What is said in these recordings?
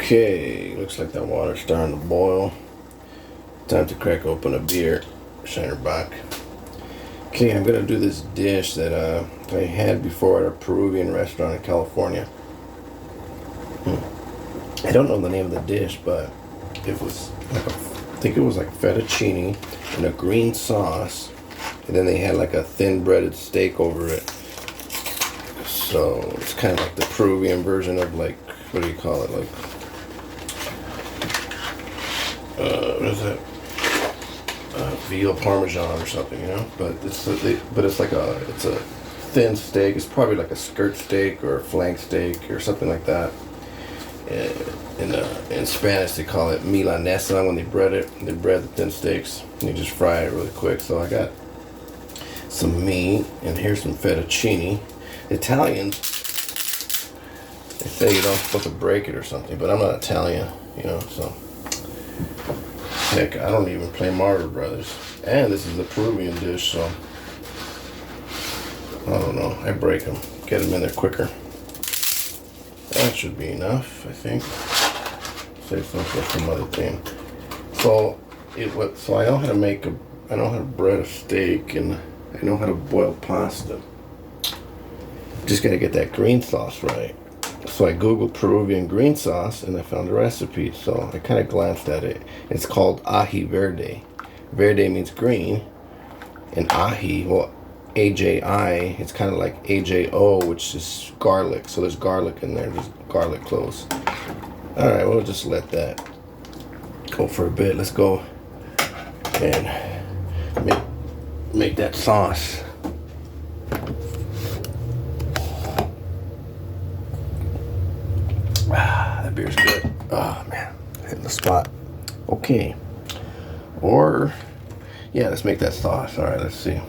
Okay, looks like that water's starting to boil. Time to crack open a beer. Shiner back. Okay, I'm gonna do this dish that I had before at a Peruvian restaurant in California. I don't know the name of the dish, but it was like I think it was like fettuccine and a green sauce, and then they had like a thin breaded steak over it. So it's kind of like the Peruvian version of, like, what do you call it? Like, what is that? Veal parmesan or something, you know? But it's like it's a thin steak. It's probably like a skirt steak or a flank steak or something like that. In Spanish they call it milanesa when they bread it. They bread the thin steaks and you just fry it really quick. So I got some meat, and here's some fettuccine. Italians, they say you don't supposed to break it or something, but I'm not Italian, you know, so heck, I don't even play Marvel Brothers. And this is a Peruvian dish, so I don't know, I break them, get them in there quicker. That should be enough, I think. Save some for some other thing. So I know how to I know how to bread a steak, and I know how to boil pasta. Just gotta get that green sauce right. So I googled Peruvian green sauce and I found a recipe. So I kind of glanced at it. It's called Aji Verde. Verde means green, and aji, well, AJI, it's kind of like AJO, which is garlic. So there's garlic in there. There's garlic cloves. All right, we'll just let that go for a bit. Let's go and make that sauce. That beer's good. Oh man, hitting the spot. Okay. Let's make that sauce. All right, let's see.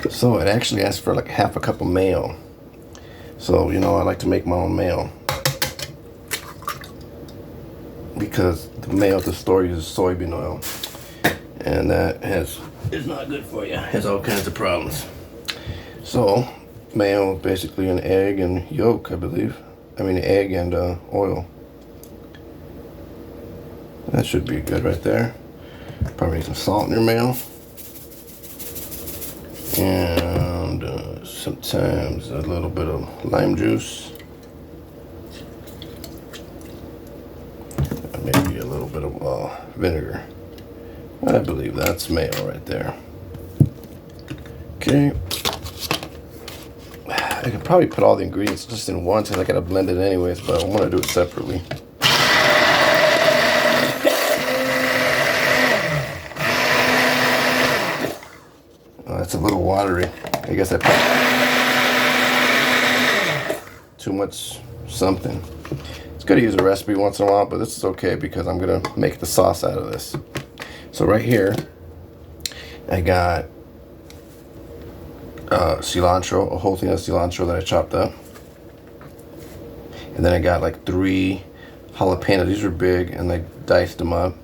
So it actually asks for like half a cup of mayo. So, you know, I like to make my own mayo, because the mayo at the store uses soybean oil, and that is not good for you. It has all kinds of problems. So mayo is basically an egg and yolk, I believe. I mean, egg and oil. That should be good right there. Probably need some salt in your mayo. And sometimes a little bit of lime juice. And maybe a little bit of vinegar. I believe that's mayo right there. Okay. I could probably put all the ingredients just in one, and I gotta blend it anyways, but I want to do it separately. That's a little watery. I guess I put too much something. It's good to use a recipe once in a while, but this is okay because I'm gonna make the sauce out of this. So right here, I got cilantro, a whole thing of cilantro that I chopped up. And then I got like 3 jalapenos. These are big, and I diced them up.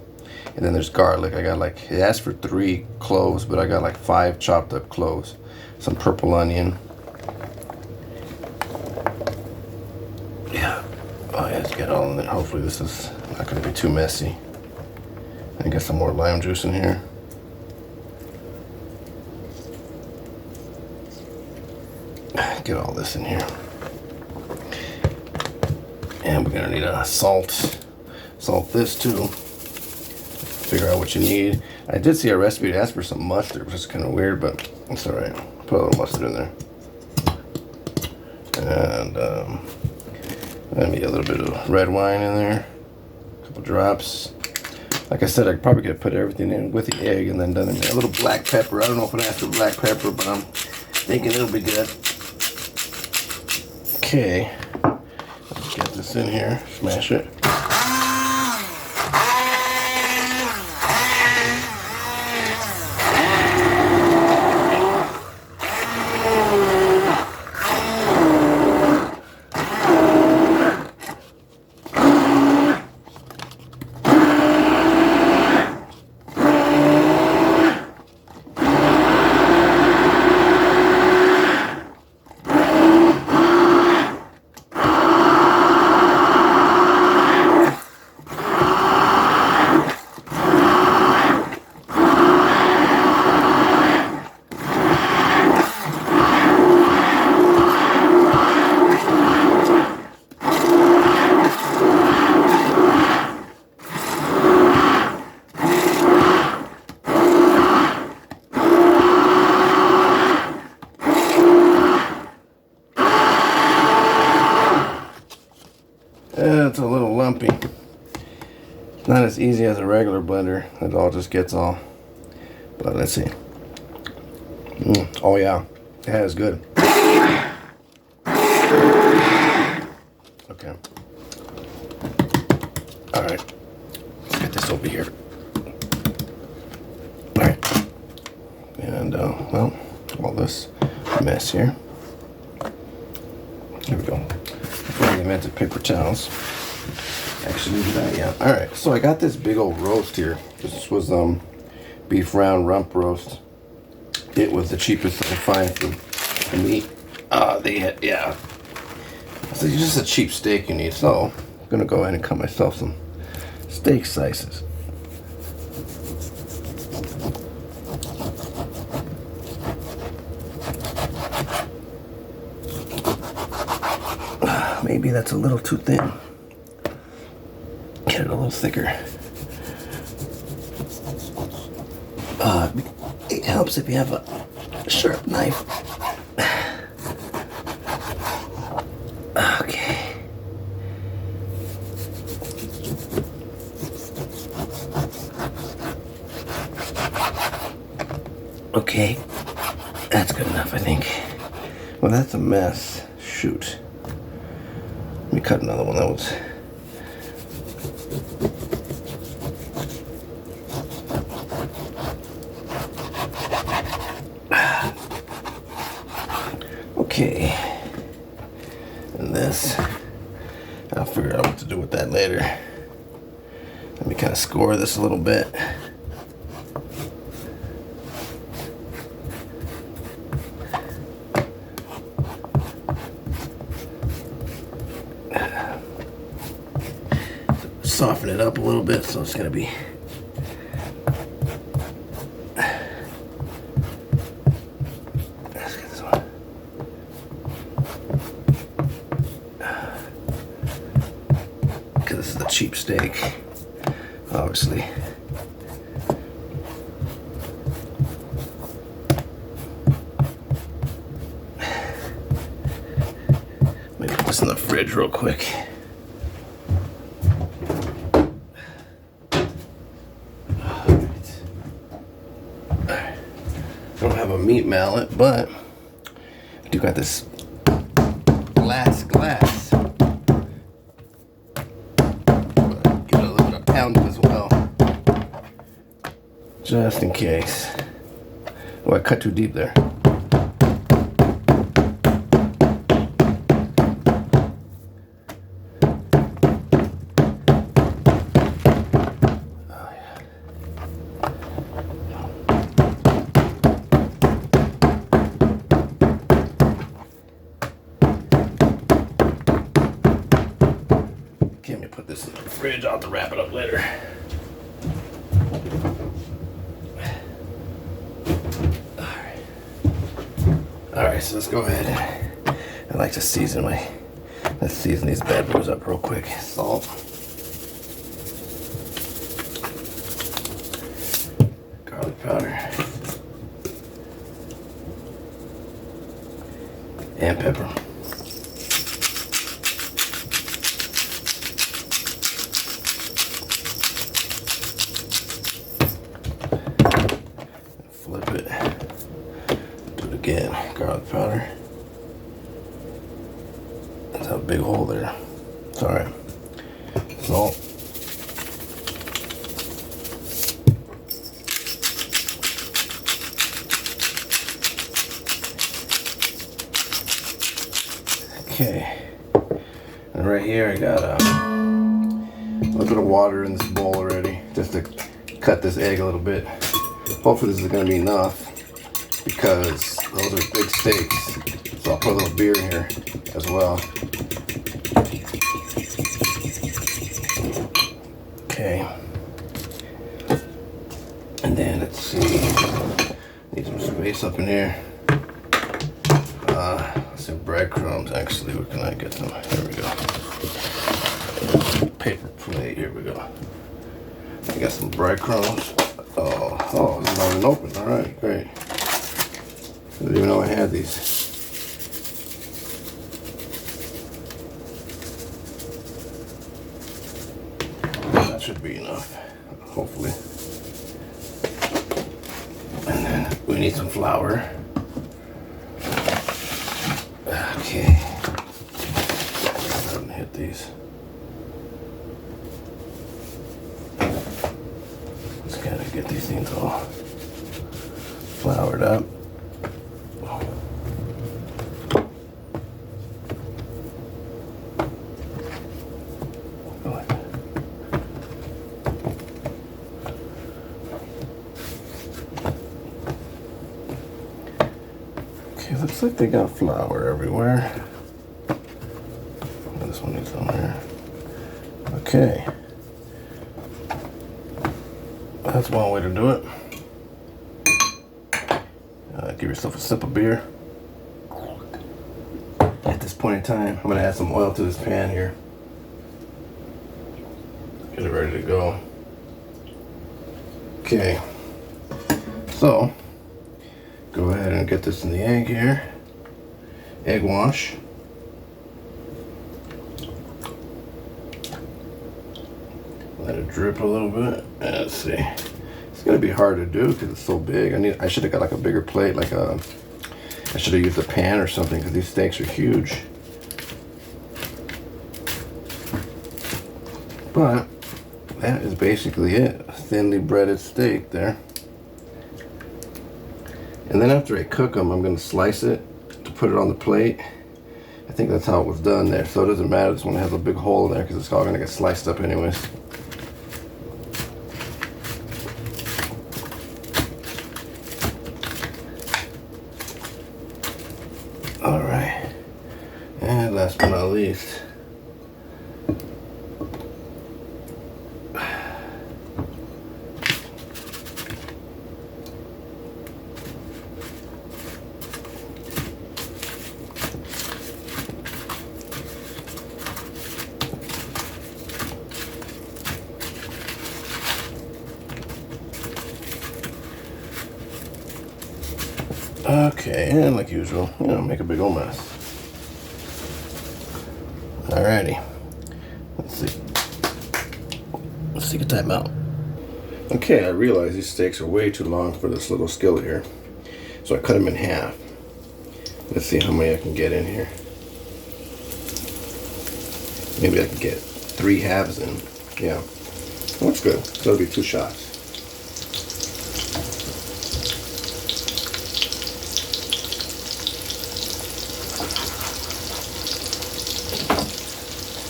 And then there's garlic. I got like, it asked for 3 cloves, but I got like 5 chopped up cloves. Some purple onion. Yeah. Oh yeah, let's get all in there. Hopefully this is not gonna be too messy. I got some more lime juice in here. Get all this in here. And we're gonna need a salt this too. Figure out what you need. I did see a recipe to ask for some mustard, which is kind of weird, but it's all right. Put a little mustard in there. And maybe a little bit of red wine in there. A couple drops. Like I said, I probably could put everything in with the egg and then done in there. A little black pepper. I don't know if it asks for black pepper, but I'm thinking it'll be good. Okay, let's get this in here, smash it. It's a little lumpy. It's not as easy as a regular blender. It all just gets all. But let's see. Oh yeah, that is good. Okay. All right. Let's get this over here. All right. And well, all this mess here. Here we go. Before I invented paper towels. Actually, yeah. All right. So I got this big old roast here. This was beef round rump roast. It was the cheapest I could find for meat. They had, yeah. So it's just a cheap steak you need. So I'm gonna go ahead and cut myself some steak slices. Maybe that's a little too thin. Get it a little thicker. It helps if you have a sharp knife. Okay. Okay. That's good enough, I think. Well, that's a mess. Shoot. Let me cut another one. That was... Okay, and this, I'll figure out what to do with that later. Let me kind of score this a little bit. Soften it up a little bit so it's going to be... This is the cheap steak, obviously. Maybe put this in the fridge real quick. I don't have a meat mallet, but I do got this glass. As well, just in case. Oh, I cut too deep there. Oh, yeah. Okay, let me put this in the fridge. I'll have to wrap it up later. Alright, so let's go ahead. I like to season let's season these bad boys up real quick. Salt. Garlic powder. And pepper. Flip it. Do it again. Garlic powder. That's a big hole there. It's alright. Salt. Okay. And right here I got a little bit of water in this bowl already, just to cut this egg a little bit. Hopefully this is going to be enough, because those are big steaks. So I'll put a little beer in here as well. Okay. And then let's see. Need some space up in here. Some breadcrumbs. Actually, where can I get some? There we go. Paper plate. Here we go. I got some breadcrumbs. Oh, it's not even open. All right, great. I didn't even know I had these. should be enough, hopefully. And then we need some flour. Okay. Go ahead and hit these. Just gotta get these things all floured up. Okay, looks like they got flour everywhere. This one is on there. Okay. That's one way to do it. Give yourself a sip of beer. At this point in time, I'm gonna add some oil to this pan here. Get it ready to go. Okay. So, go ahead and get this in the egg here. Egg wash. Let it drip a little bit. Let's see. It's gonna be hard to do because it's so big. I should have got like a bigger plate, I should have used a pan or something because these steaks are huge. But that is basically it. A thinly breaded steak there. And then after I cook them, I'm gonna slice it to put it on the plate. I think that's how it was done there. So it doesn't matter this one has a big hole in there because it's all gonna get sliced up anyways. All right, and last but not least, okay, and like usual, make a big old mess. Alrighty, let's take a time out. Okay, I realize these steaks are way too long for this little skillet here, so I cut them in half. Let's see how many I can get in here. Maybe I can get 3 halves in. Yeah, that's good. So that'll be 2 shots.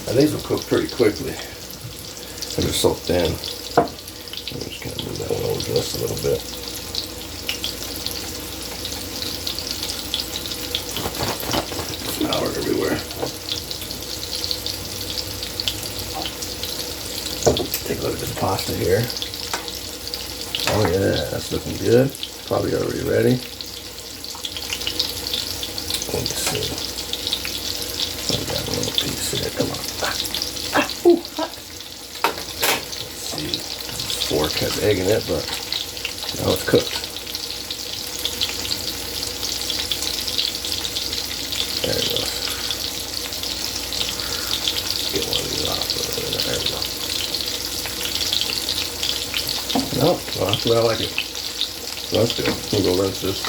And these will cook pretty quickly. They're so thin. I'm just gonna move that one over just a little bit. Flour everywhere. Take a look at this pasta here. Oh yeah, that's looking good. Probably already ready. Let me see. I got a little piece here. Come on. Ooh, hot. Let's see. This fork has egg in it, but now it's cooked. There it goes. Get one of these off. There we go. No, well, that's the way I like it. So that's good. We'll go rinse this.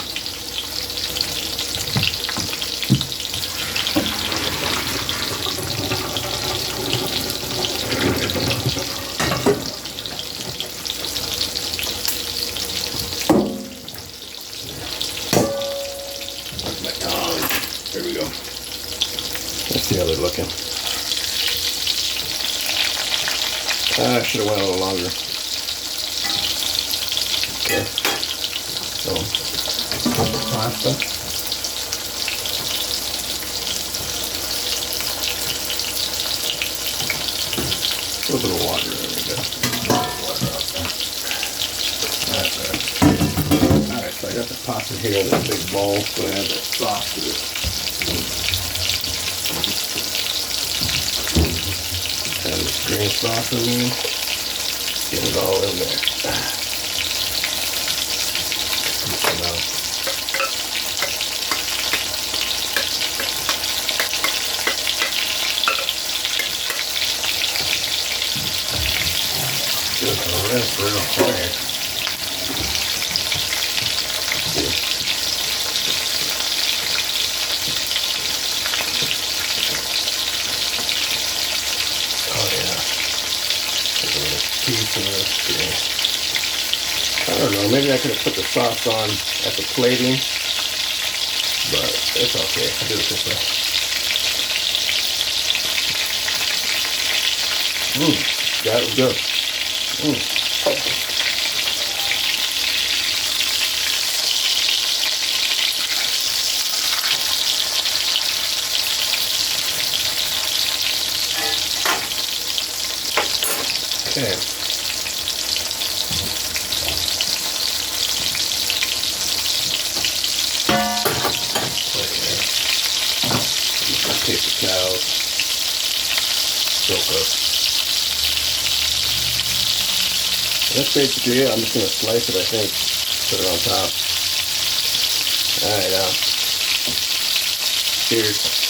There we go. Let's see how they're looking. I should have went a little longer. Okay. So, pasta. A little bit of water. There we go. Alright, so I got the pasta here in this big bowl, so I add that sauce to it. And this green sauce in there. Get it all in there. Just rinse real quick. Oh yeah. There's a little piece of this thing. I don't know, maybe I could have put the sauce on at the plating, but it's okay. I'll do it this way. That was good. Okay. Paper towels. Soak up. That's basically it. I'm just going to slice it, I think. Put it on top. Alright, cheers.